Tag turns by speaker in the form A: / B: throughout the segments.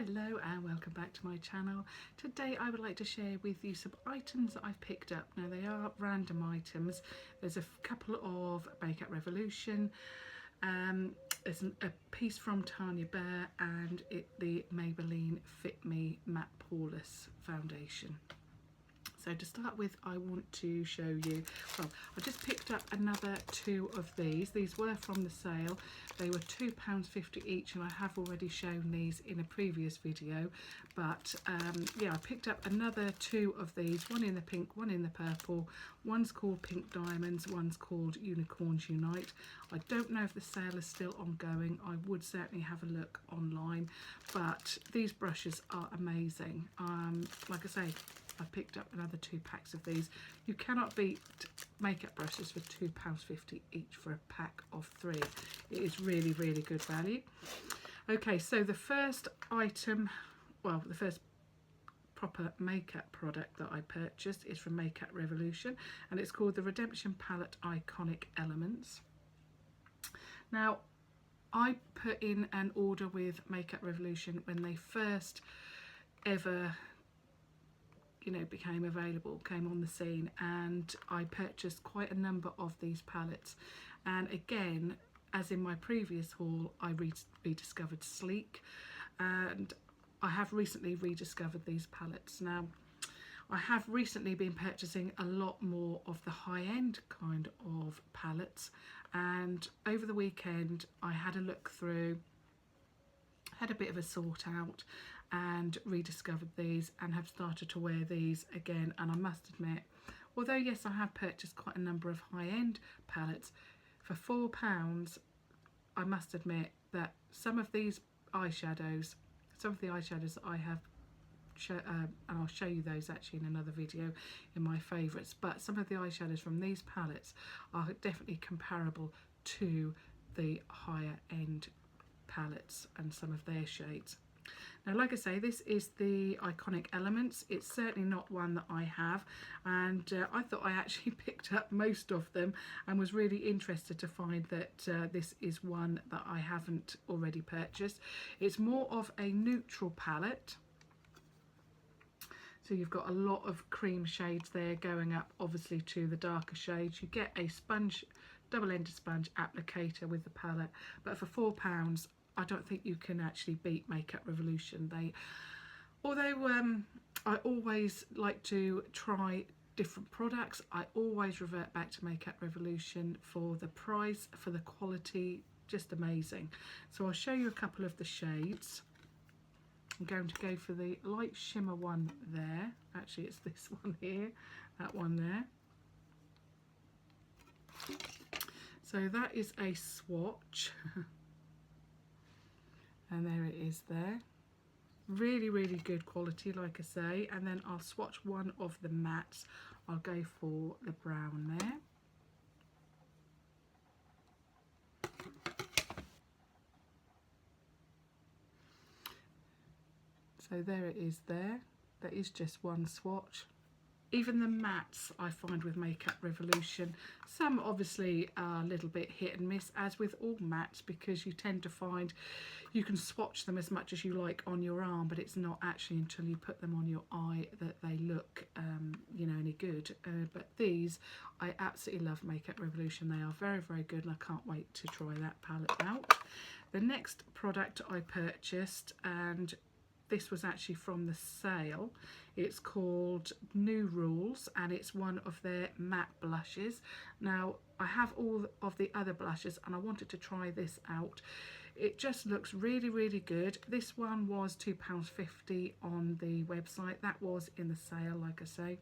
A: Hello and welcome back to my channel. Today I would like to share with you some items that I've picked up. Now they are random items. There's a couple of Makeup Revolution, there's a piece from Tania Burr and the Maybelline Fit Me Matte Poreless foundation. So to start with, I want to show you, well, I just picked up another two of these. These were from the sale. They were £2.50 each, and I have already shown these in a previous video. But yeah, I picked up another two of these, one in the pink, one in the purple. One's called Pink Diamonds, one's called Unicorns Unite. I don't know if the sale is still ongoing. I would certainly have a look online, but these brushes are amazing. Like I say, I picked up another 2 packs of these. You cannot beat makeup brushes for £2.50 each for a pack of 3. It is really, really good value. Okay, so the first item, well, the first proper makeup product that I purchased is from Makeup Revolution, and it's called the Redemption Palette Iconic Elements. Now, I put in an order with Makeup Revolution when they first ever became available, came on the scene, and I purchased quite a number of these palettes. And again, as in my previous haul, I rediscovered Sleek, and I have recently rediscovered these palettes. Now, I have recently been purchasing a lot more of the high-end kind of palettes, and over the weekend I had a look through, had a bit of a sort out, and rediscovered these and have started to wear these again. And I must admit, although yes, I have purchased quite a number of high-end palettes, for £4 I must admit that some of these eyeshadows, some of the eyeshadows that I have and I'll show you those actually in another video in my favourites, but some of the eyeshadows from these palettes are definitely comparable to the higher end palettes and some of their shades. Now, like I say, this is the Iconic Elements. It's certainly not one that I have, and I thought I actually picked up most of them and was really interested to find that this is one that I haven't already purchased. It's more of a neutral palette. So you've got a lot of cream shades there going up obviously to the darker shades. You get a sponge, double-ended sponge applicator with the palette, but for £4 I don't think you can actually beat Makeup Revolution. Although I always like to try different products, I always revert back to Makeup Revolution for the price, for the quality, just amazing. So I'll show you a couple of the shades. I'm going to go for the light shimmer one there. Actually, it's this one here, that one there. So that is a swatch. And there it is there. Really, really good quality, like I say. And then I'll swatch one of the mattes. I'll go for the brown there. So there it is there. That is just one swatch. Even the mattes I find with Makeup Revolution, some obviously are a little bit hit and miss, as with all mattes, because you tend to find you can swatch them as much as you like on your arm, but it's not actually until you put them on your eye that they look any good. But these, I absolutely love Makeup Revolution. They are very, very good, and I can't wait to try that palette out. The next product I purchased, and this was actually from the sale, it's called New Rules, and it's one of their matte blushes. Now, I have all of the other blushes and I wanted to try this out. It just looks really, really good. This one was £2.50 on the website. That was in the sale, like I say.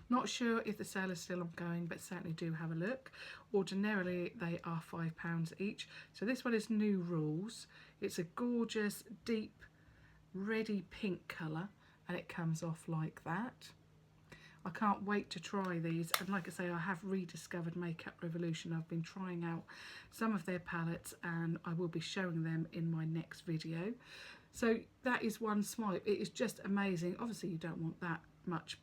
A: Not sure if the sale is still ongoing, but certainly do have a look. Ordinarily they are £5 each. So this one is New Rules. It's a gorgeous deep reddy pink colour, and it comes off like that. I can't wait to try these, and like I say, I have rediscovered Makeup Revolution. I've been trying out some of their palettes and I will be showing them in my next video. So that is one swipe. It is just amazing. Obviously you don't want that much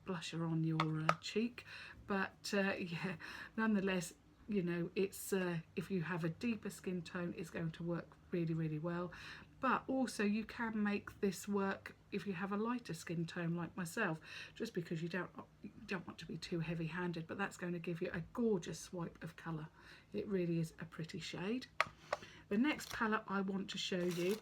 A: blusher on your cheek, but yeah, nonetheless, it's if you have a deeper skin tone, it's going to work really, really well. but also you can make this work if you have a lighter skin tone like myself, just because you don't want to be too heavy handed, but that's going to give you a gorgeous swipe of colour. It really is a pretty shade. The next palette I want to show you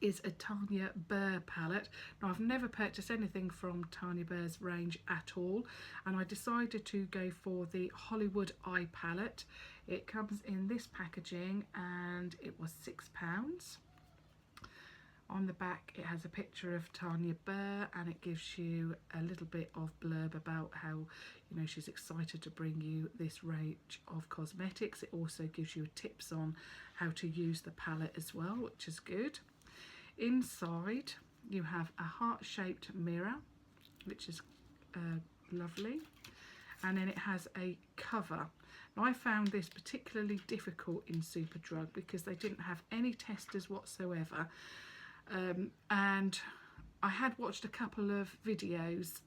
A: is a Tanya Burr palette. Now, I've never purchased anything from Tanya Burr's range at all, and I decided to go for the Hollywood Eye palette. It comes in this packaging and it was £6. On the back it has a picture of Tanya Burr, and it gives you a little bit of blurb about how, you know, she's excited to bring you this range of cosmetics. It also gives you tips on how to use the palette as well, which is good. Inside you have a heart-shaped mirror, which is lovely, and then it has a cover. Now, I found this particularly difficult in Superdrug because they didn't have any testers whatsoever, and I had watched a couple of videos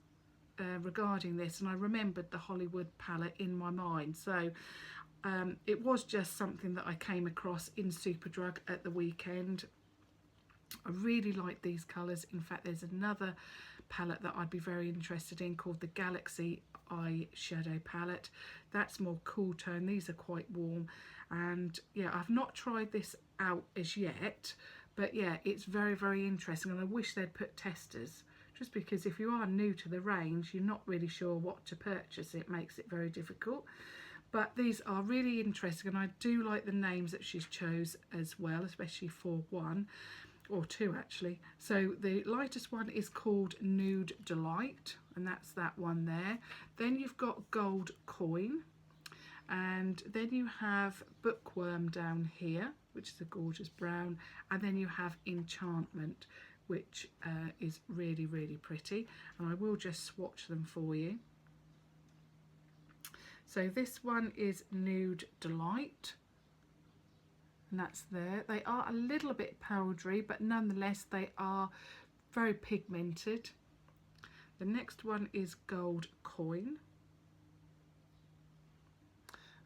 A: regarding this, and I remembered the Hollywood palette in my mind, so it was just something that I came across in Superdrug at the weekend. I really like these colours. In fact, there's another palette that I'd be very interested in called the Galaxy Eye Shadow palette. That's more cool tone. These are quite warm, and yeah, I've not tried this out as yet, but yeah, it's very, very interesting, and I wish they'd put testers, just because if you are new to the range, you're not really sure what to purchase. It makes it very difficult. But these are really interesting, and I do like the names that she's chose as well, especially for one or two actually. So the lightest one is called Nude Delight, and that's that one there. Then you've got Gold Coin, and then you have Bookworm down here, which is a gorgeous brown, and then you have Enchantment, which is really, really pretty, and I will just swatch them for you. So this one is Nude Delight, and that's there. They are a little bit powdery, but nonetheless they are very pigmented. The next one is Gold Coin,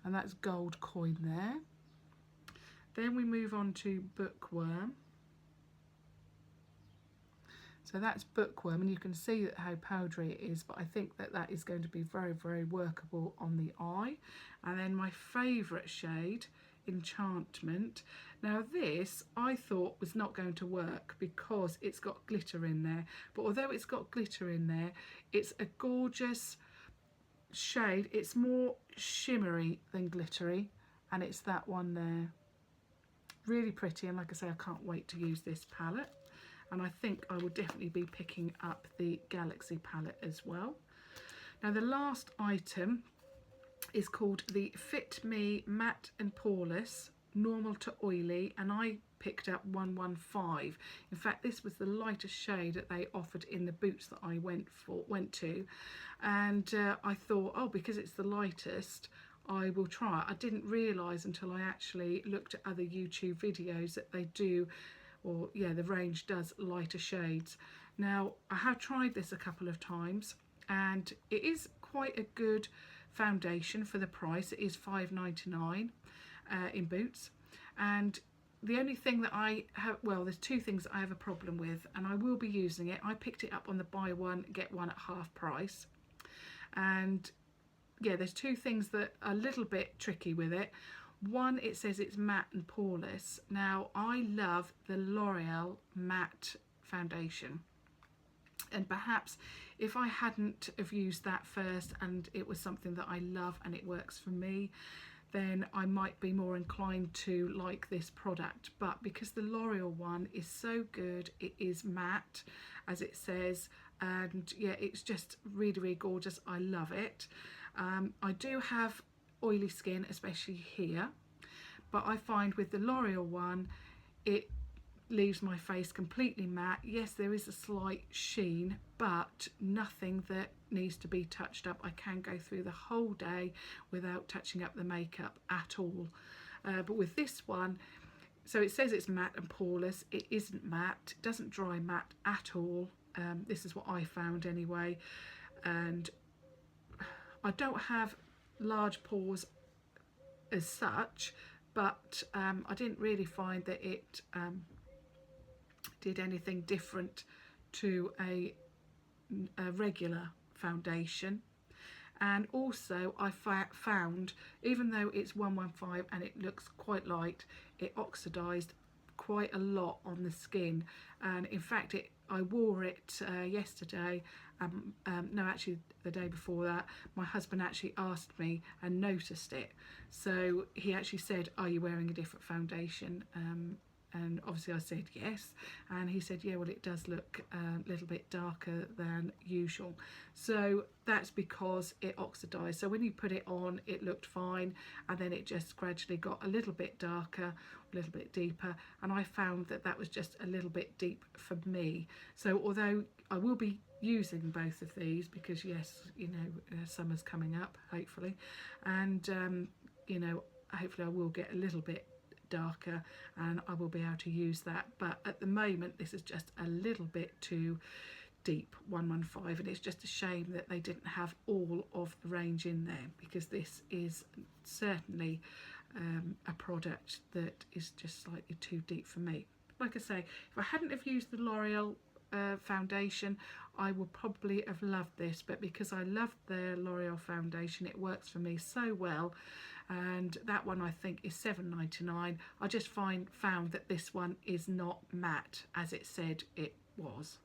A: and that's Gold Coin there. Then we move on to Bookworm. So that's Bookworm, and you can see how powdery it is, but I think that that is going to be very, very workable on the eye. And then my favourite shade, Enchantment. Now this I thought was not going to work because it's got glitter in there, but although it's got glitter in there, it's a gorgeous shade. It's more shimmery than glittery, and it's that one there. Really pretty, and like I say, I can't wait to use this palette, and I think I will definitely be picking up the Galaxy palette as well. Now the last item is called the Fit Me Matte and Poreless Normal to Oily, and I picked up 115. In fact, this was the lightest shade that they offered in the boots that I went to, and I thought, oh, because it's the lightest, I will try it. I didn't realise until I actually looked at other YouTube videos that they do, or yeah, the range does lighter shades. Now, I have tried this a couple of times, and it is quite a good foundation for the price. It is $5.99 in Boots, and the only thing that I have, well, there's two things that I have a problem with, and I will be using it. I picked it up on the buy one get one at half price, and yeah, there's two things that are a little bit tricky with it. One, it says it's matte and poreless. Now, I love the L'Oreal matte foundation, and perhaps if I hadn't have used that first and it was something that I love and it works for me, then I might be more inclined to like this product. But because the L'Oreal one is so good, it is matte as it says, and yeah, it's just really, really gorgeous. I love it. I do have oily skin, especially here, but I find with the L'Oreal one, it leaves my face completely matte. Yes, there is a slight sheen, but nothing that needs to be touched up. I can go through the whole day without touching up the makeup at all. But with this one, so it says it's matte and poreless. It isn't matte, it doesn't dry matte at all. This is what I found anyway, and I don't have large pores as such, but I didn't really find that it did anything different to a regular foundation. And also I found, even though it's 115 and it looks quite light, it oxidized quite a lot on the skin. And in fact I wore it yesterday, no, actually the day before that. My husband actually asked me and noticed it, so he actually said, are you wearing a different foundation? And obviously I said yes, and he said, yeah, well, it does look a little bit darker than usual. So that's because it oxidized. So when you put it on, it looked fine, and then it just gradually got a little bit darker, a little bit deeper, and I found that that was just a little bit deep for me. So although I will be using both of these, because yes, you know, summer's coming up, hopefully, and you know, hopefully I will get a little bit darker and I will be able to use that. But at the moment this is just a little bit too deep, 115, and it's just a shame that they didn't have all of the range in there, because this is certainly a product that is just slightly too deep for me. Like I say, if I hadn't have used the L'Oreal foundation, I would probably have loved this, but because I love the L'Oreal foundation, it works for me so well. And that one I think is $7.99. I just found that this one is not matte as it said it was,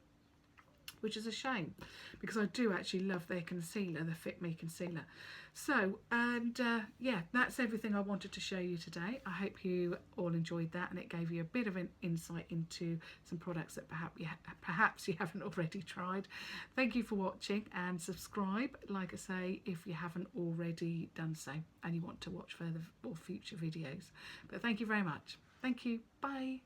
A: which is a shame, because I do actually love their concealer, the Fit Me concealer. So, and yeah, that's everything I wanted to show you today. I hope you all enjoyed that, and it gave you a bit of an insight into some products that perhaps you haven't already tried. Thank you for watching, and subscribe, like I say, if you haven't already done so and you want to watch further or future videos. But thank you very much. Thank you. Bye.